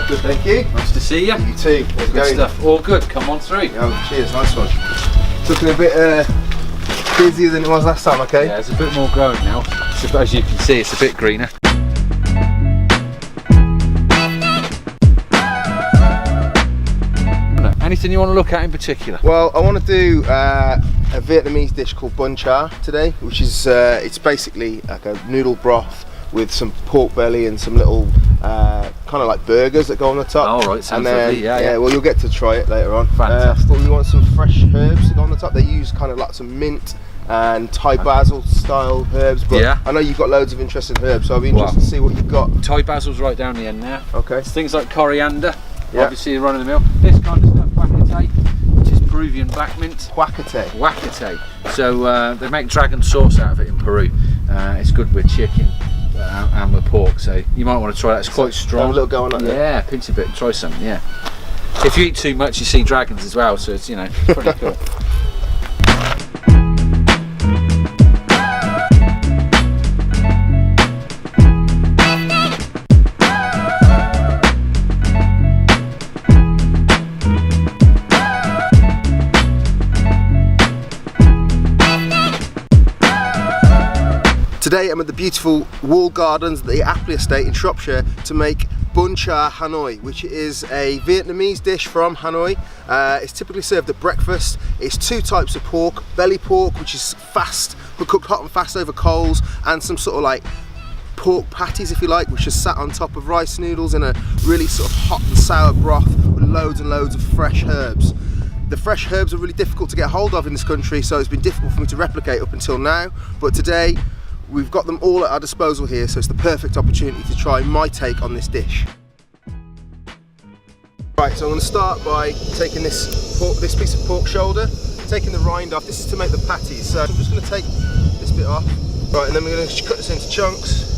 Good, thank you. Nice to see you. You too. How's it Good going? stuff. All good. Come on through. Oh, cheers, nice one. It's looking a bit busier than it was last time, okay? Yeah, it's a bit more growing now. So, as you can see, it's a bit greener. Anything you want to look at in particular? Well, I want to do a Vietnamese dish called Bun Chao today, which is it's basically like a noodle broth with some pork belly and some little kind of like burgers that go on the top. All right, sounds and then, lovely. Yeah. Well, you'll get to try it later on. Fantastic. But we want some fresh herbs to go on the top. They use kind of lots of mint and Thai basil style herbs, but Yeah. I know you've got loads of interesting herbs, so I'll be interested to see what you've got. Thai basil's right down the end there. Okay. It's things like coriander, Yeah. obviously run of the mill. This kind of stuff, wakate, which is Peruvian black mint. Wakate. Wakate. So they make dragon sauce out of it in Peru. It's good with chicken and with pork, so you might want to try that. It's quite strong. Have a little go on that. Yeah, pinch a bit, try some, yeah. If you eat too much, you see dragons as well, so it's, you know, pretty cool. Today I'm at the beautiful walled gardens at the Appley Estate in Shropshire to make Bun Chao Hanoi, which is a Vietnamese dish from Hanoi. It's typically served at breakfast. It's two types of pork: belly pork, which is fast, but cooked hot and fast over coals, and some sort of like pork patties, if you like, which is sat on top of rice noodles in a really sort of hot and sour broth with loads and loads of fresh herbs. The fresh herbs are really difficult to get hold of in this country, so it's been difficult for me to replicate up until now, but today we've got them all at our disposal here, so it's the perfect opportunity to try my take on this dish. Right, so I'm going to start by taking this piece of pork shoulder, taking the rind off. This is to make the patties, so I'm just going to take this bit off. Right, and then we're going to cut this into chunks.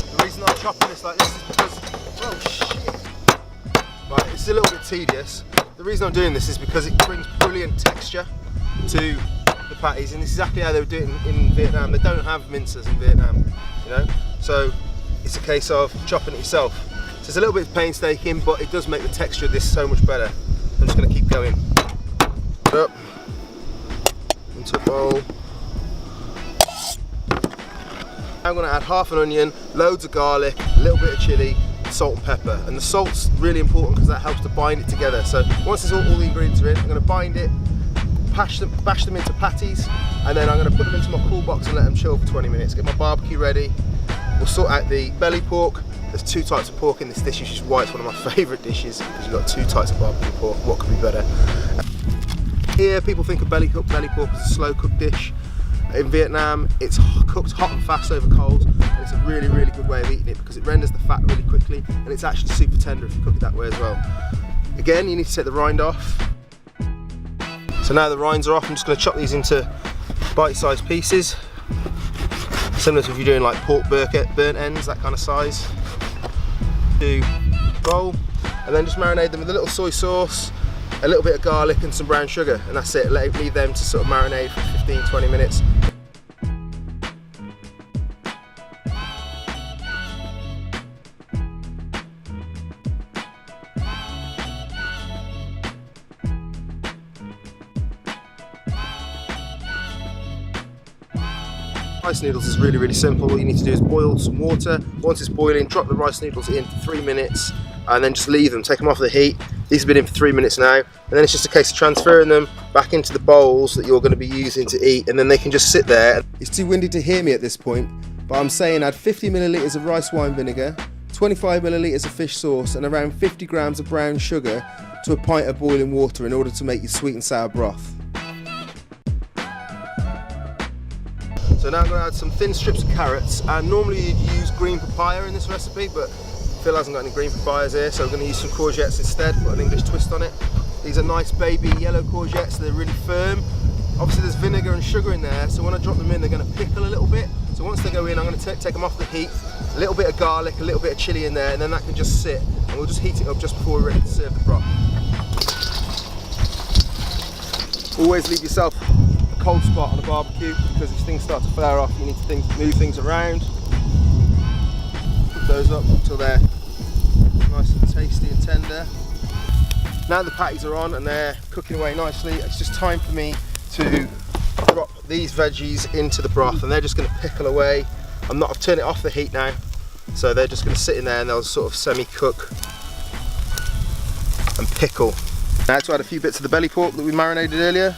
The reason I'm chopping this like this is because, oh shit! Right, it's a little bit tedious. The reason I'm doing this is because it brings brilliant texture to the patties, and this is exactly how they would do it in Vietnam. They don't have mincers in Vietnam, you know, so it's a case of chopping it yourself. So it's a little bit painstaking, but it does make the texture of this so much better. I'm just going to keep going. Put up into a bowl. I'm going to add half an onion, loads of garlic, a little bit of chilli, salt and pepper, and the salt's really important because that helps to bind it together. So once there's all the ingredients are in, I'm going to bind it, bash them into patties, and then I'm going to put them into my cool box and let them chill for 20 minutes. Get my barbecue ready. We'll sort out the belly pork. There's two types of pork in this dish, which is why it's one of my favourite dishes, because you've got two types of barbecue pork. What could be better? Here people think of belly pork as a slow cooked dish. In Vietnam it's cooked hot and fast over coals, and it's a really, really good way of eating it because it renders the fat really quickly, and it's actually super tender if you cook it that way as well. Again, you need to take the rind off. So now the rinds are off, I'm just going to chop these into bite-sized pieces, similar to if you're doing like pork burnt ends, that kind of size. To roll, and then just marinate them with a little soy sauce, a little bit of garlic and some brown sugar, and that's it. Leave them to sort of marinate for 15-20 minutes. Rice noodles is really, really simple. All you need to do is boil some water. Once it's boiling, drop the rice noodles in for 3 minutes, and then just leave them, take them off the heat. These have been in for 3 minutes now, and then it's just a case of transferring them back into the bowls that you're going to be using to eat, and then they can just sit there. It's too windy to hear me at this point, but I'm saying add 50 millilitres of rice wine vinegar, 25 millilitres of fish sauce, and around 50 grams of brown sugar to a pint of boiling water in order to make your sweet and sour broth. So now I'm going to add some thin strips of carrots, and normally you'd use green papaya in this recipe, but Phil hasn't got any green papayas here, so I'm going to use some courgettes instead, put an English twist on it. These are nice baby yellow courgettes, they're really firm. Obviously there's vinegar and sugar in there, so when I drop them in they're going to pickle a little bit. So once they go in, I'm going to take them off the heat, a little bit of garlic, a little bit of chilli in there, and then that can just sit, and we'll just heat it up just before we're ready to serve the broth. Always leave yourself a cold spot on a barbecue, because if things start to flare off, you need to move things around. Put those up until they're tasty and tender. Now the patties are on and they're cooking away nicely, it's just time for me to drop these veggies into the broth, and they're just going to pickle away. I've turned it off the heat now, so they're just going to sit in there and they'll sort of semi-cook and pickle. Now to add a few bits of the belly pork that we marinated earlier.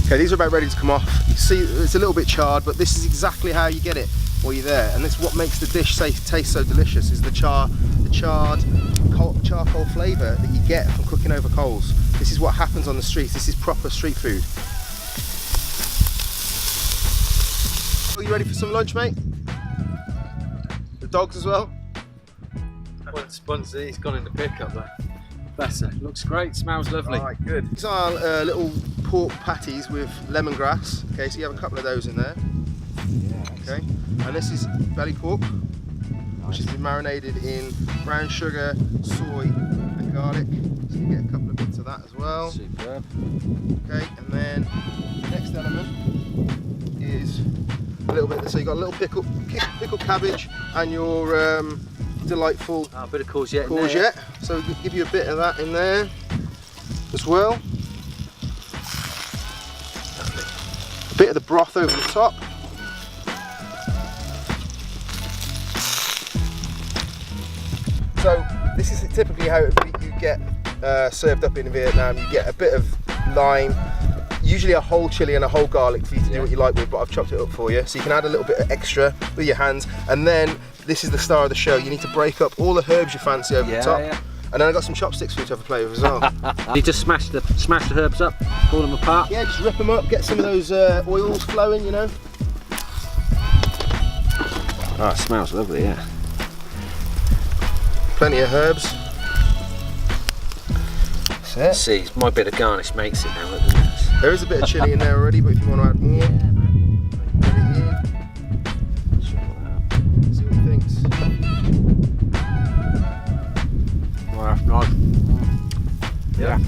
Okay, these are about ready to come off. You see it's a little bit charred, but this is exactly how you get it while you're there. And this is what makes the dish taste so delicious, is the charred charcoal flavour that you get from cooking over coals. This is what happens on the streets. This is proper street food. Are you ready for some lunch, mate? The dogs as well? Spunsy, he's gone in the pickup there. Better. Looks great, smells lovely. Alright, good. These are little pork patties with lemongrass. Okay, so you have a couple of those in there. Yeah. Okay, and this is belly pork, which has been marinated in brown sugar, soy and garlic. So you get a couple of bits of that as well. Superb. Okay, and then the next element is a little bit, so you got a little pickled cabbage and your delightful a bit of courgette. Courgette. So we'll give you a bit of that in there as well. A bit of the broth over the top. So this is typically how you get served up in Vietnam. You get a bit of lime, usually a whole chili and a whole garlic for you to do what you like with, but I've chopped it up for you. So you can add a little bit of extra with your hands, and then this is the star of the show. You need to break up all the herbs you fancy over the top. Yeah. And then I've got some chopsticks for you to have a play with as well. You just smash the herbs up, pull them apart? Yeah, just rip them up, get some of those oils flowing, you know. Oh, it smells lovely, yeah. Plenty of herbs. That's it. See, my bit of garnish makes it now, doesn't it? There is a bit of chilli in there already, but if you want to add more, yeah, man. Put it in. See what he thinks. Well, that's nice. Yeah.